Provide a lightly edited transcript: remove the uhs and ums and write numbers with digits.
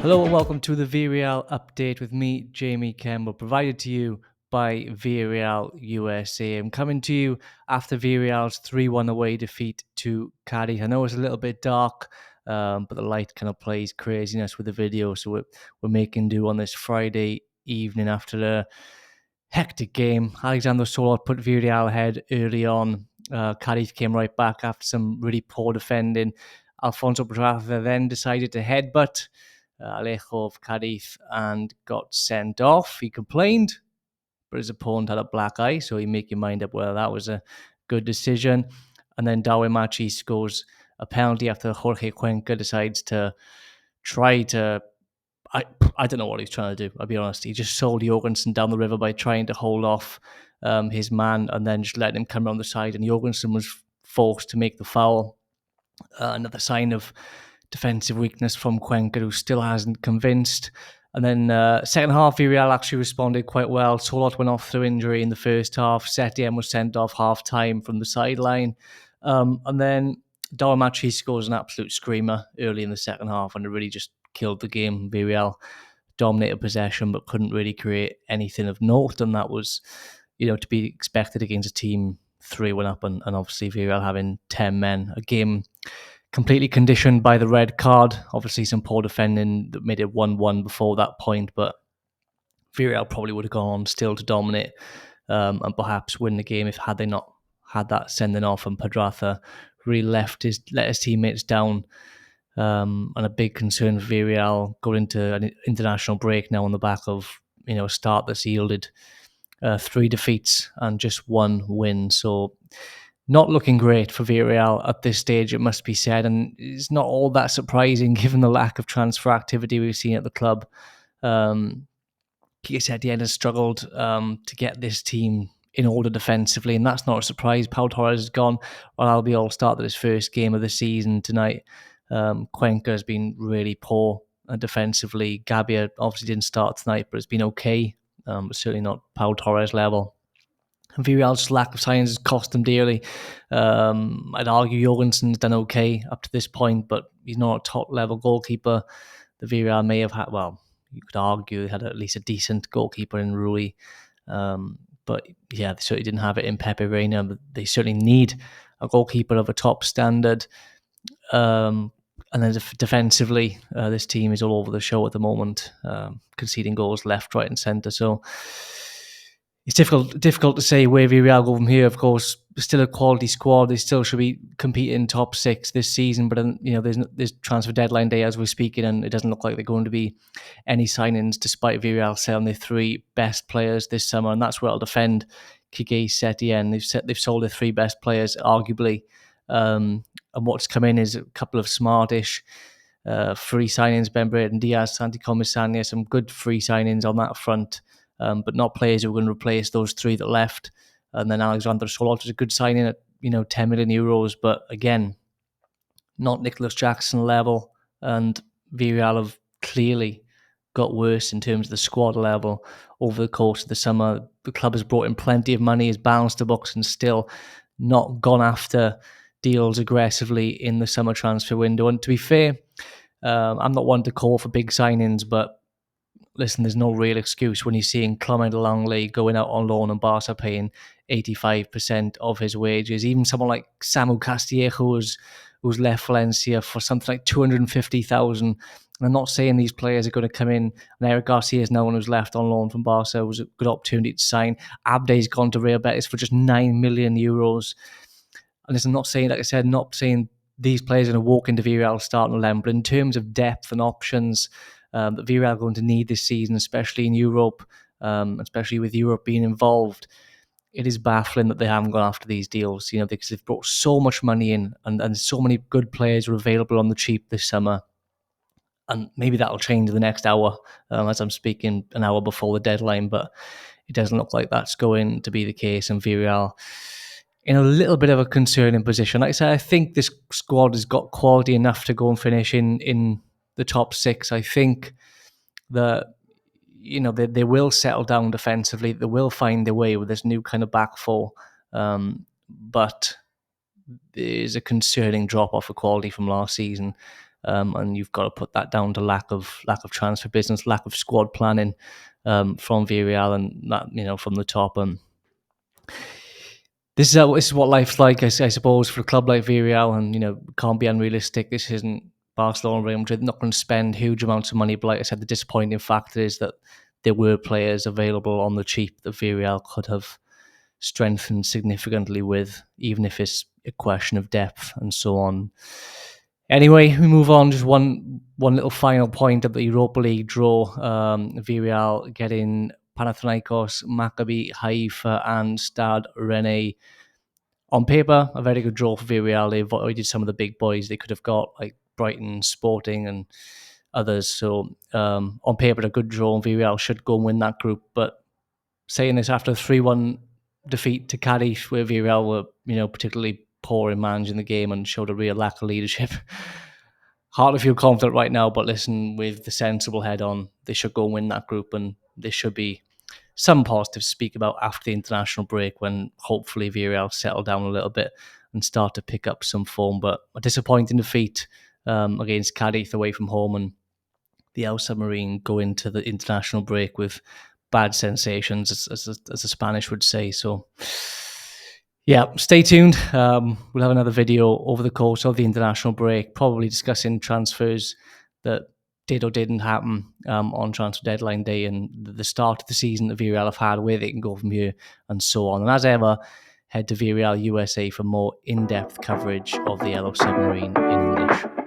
Hello and welcome to the Villarreal update with me, Jamie Campbell, provided to you by Villarreal USA. I'm coming to you after Villarreal's 3-1 away defeat to Cadiz. I know it's a little bit dark, but the light kind of plays craziness with the video, so we're making do on this Friday evening after a hectic game. Alexander Solot put Villarreal ahead early on. Cadiz came right back after some really poor defending. Alfonso Pedraza then decided to headbutt Alejo of Cadiz and got sent off. He complained, but his opponent had a black eye, so you make your mind up whether that was a good decision. And then Darwin Machi scores a penalty after Jorge Cuenca decides to try to. I, I don't know what he's trying to do, I'll be honest. He just sold Jorgensen down the river by trying to hold off his man and then just letting him come around the side. And Jorgensen was forced to make the foul. Another sign of defensive weakness from Cuenca, who still hasn't convinced. And then second half, Villarreal actually responded quite well. Solot went off through injury in the first half. Setien was sent off half-time from the sideline. And then Darwin scores an absolute screamer early in the second half, and it really just killed the game. Villarreal dominated possession, but couldn't really create anything of note, and that was, to be expected against a team 3-1 up, and obviously Villarreal having 10 men. A game completely conditioned by the red card. Obviously, some poor defending that made it 1-1 before that point, but Villarreal probably would have gone on still to dominate and perhaps win the game if had they not had that sending off, and Pedraza really let his teammates down. And a big concern for Villarreal going into an international break now on the back of a start that's yielded 3 defeats and just 1 win. So not looking great for Villarreal at this stage, it must be said, and it's not all that surprising given the lack of transfer activity we've seen at the club. Quique Setien has struggled to get this team in order defensively, and that's not a surprise. Pau Torres is gone, while Albiol started his first game of the season tonight. Cuenca has been really poor defensively. Gabia obviously didn't start tonight, but it's been okay, but certainly not Pau Torres level. And Villarreal's lack of signings has cost them dearly. I'd argue Jorgensen's done okay up to this point, but he's not a top-level goalkeeper. The Villarreal may have had, well, you could argue they had at least a decent goalkeeper in Rui. But yeah, they certainly didn't have it in Pepe Reina. But they certainly need a goalkeeper of a top standard. And then defensively, this team is all over the show at the moment, conceding goals left, right, and centre. So it's difficult to say where Villarreal go from here. Of course, still a quality squad. They still should be competing top 6 this season. But there's transfer deadline day as we're speaking, and it doesn't look like they're going to be any signings, despite Villarreal selling their 3 best players this summer, and that's where I'll defend Quique Setien. They've sold their 3 best players, arguably. And what's come in is a couple of smartish free signings: Ben Braden Diaz, Santi Comisania, some good free signings on that front, but not players who are going to replace those 3 that left. And then Alexander Solot is a good signing at 10 million euros, but again, not Nicholas Jackson level. And Villarreal have clearly got worse in terms of the squad level over the course of the summer. The club has brought in plenty of money, has balanced the books, and still not gone after deals aggressively in the summer transfer window. And to be fair, I'm not one to call for big signings, but listen, there's no real excuse when you're seeing Clement Langley going out on loan and Barca paying 85% of his wages. Even someone like Samu Castillejo who's left Valencia for something like 250,000. And I'm not saying these players are going to come in. And Eric Garcia is no one who's left on loan from Barca. It was a good opportunity to sign. Abde's gone to Real Betis for just 9 million euros. And listen, I'm not saying, like I said, not saying these players are going to walk into Villarreal starting 11, but in terms of depth and options that Villarreal are going to need this season, especially in Europe, especially with Europe being involved, it is baffling that they haven't gone after these deals, because they've brought so much money in and so many good players are available on the cheap this summer. And maybe that'll change in the next hour, as I'm speaking an hour before the deadline, but it doesn't look like that's going to be the case. And Villarreal in a little bit of a concerning position. Like I said, I think this squad has got quality enough to go and finish in the top 6. I think that they will settle down defensively. They will find their way with this new kind of back four, but there's a concerning drop off of quality from last season. and you've got to put that down to lack of transfer business, lack of squad planning from Villarreal, and that from the top. This is what life's like, I suppose, for a club like Villarreal, and can't be unrealistic. This isn't Barcelona, Real Madrid. They're not going to spend huge amounts of money, but like I said, the disappointing factor is that there were players available on the cheap that Villarreal could have strengthened significantly with, even if it's a question of depth and so on. Anyway, we move on. Just one little final point of the Europa League draw. Villarreal getting Panathinaikos, Maccabi Haifa, and Stade Rennais. On paper, a very good draw for Villarreal. They avoided some of the big boys they could have got, like Brighton, Sporting, and others. So on paper, a good draw. Villarreal should go and win that group. But saying this after a 3-1 defeat to Cadiz, where Villarreal were particularly poor in managing the game and showed a real lack of leadership. Hard to feel confident right now, but listen, with the sensible head on, they should go and win that group, and there should be some positives to speak about after the international break, when hopefully Villarreal settle down a little bit and start to pick up some form. But a disappointing defeat against Cadiz away from home, and the Yellow Submarine go into the international break with bad sensations, as the Spanish would say. So yeah, stay tuned. We'll have another video over the course of the international break, probably discussing transfers that did or didn't happen on transfer deadline day, and the start of the season that Villarreal have had, where they can go from here, and so on. And as ever, head to Villarreal USA for more in-depth coverage of the Yellow Submarine in English.